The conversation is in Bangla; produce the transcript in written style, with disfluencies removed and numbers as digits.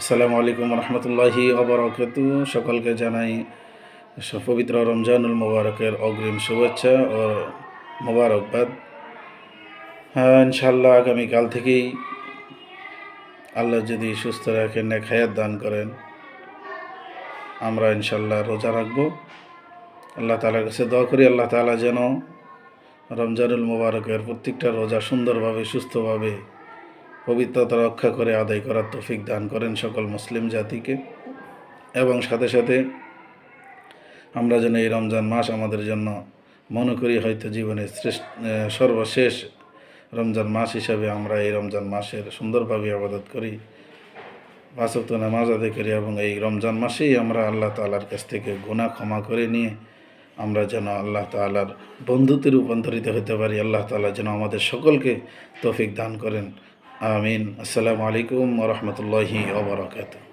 আসসালামু আলাইকুম রহমতুল্লাহি অবরাকাতু। সকলকে জানাই পবিত্র রমজানুল মোবারকের অগ্রিম শুভেচ্ছা ও মোবারকবাদ। ইনশাআল্লাহ আগামীকাল থেকেই আল্লাহ যদি সুস্থ রাখেন, নেক হায়াত দান করেন, আমরা ইনশাআল্লাহ রোজা রাখবো। আল্লাহ তাআলার কাছে দোয়া করি আল্লাহ তাআলা যেন রমজানুল মোবারকের প্রত্যেকটা রোজা সুন্দরভাবে সুস্থভাবে পবিত্রতা রক্ষা করে আদায় করার তৌফিক দান করেন সকল মুসলিম জাতিকে। এবং সাথে সাথে আমরা যেন এই রমজান মাস আমাদের জন্য মনে করি হয়তো জীবনের সর্বশেষ রমজান মাস হিসাবে আমরা এই রমজান মাসের সুন্দরভাবে ইবাদত করি, 5 ওয়াক্ত নামাজ আদায় করি এবং এই রমজান মাসেই আমরা আল্লাহ তাআলার কাছ থেকে গুনাহ ক্ষমা করে নিয়ে আমরা যেন আল্লাহ তাআলার বন্ধুতে রূপান্তরিত হতে পারি। আল্লাহ তাআলা যেন আমাদের সকলকে তৌফিক দান করেন। আমিন। আসসালামু আলাইকুম ওয়া রাহমাতুল্লাহি ওয়া বারাকাতুহু।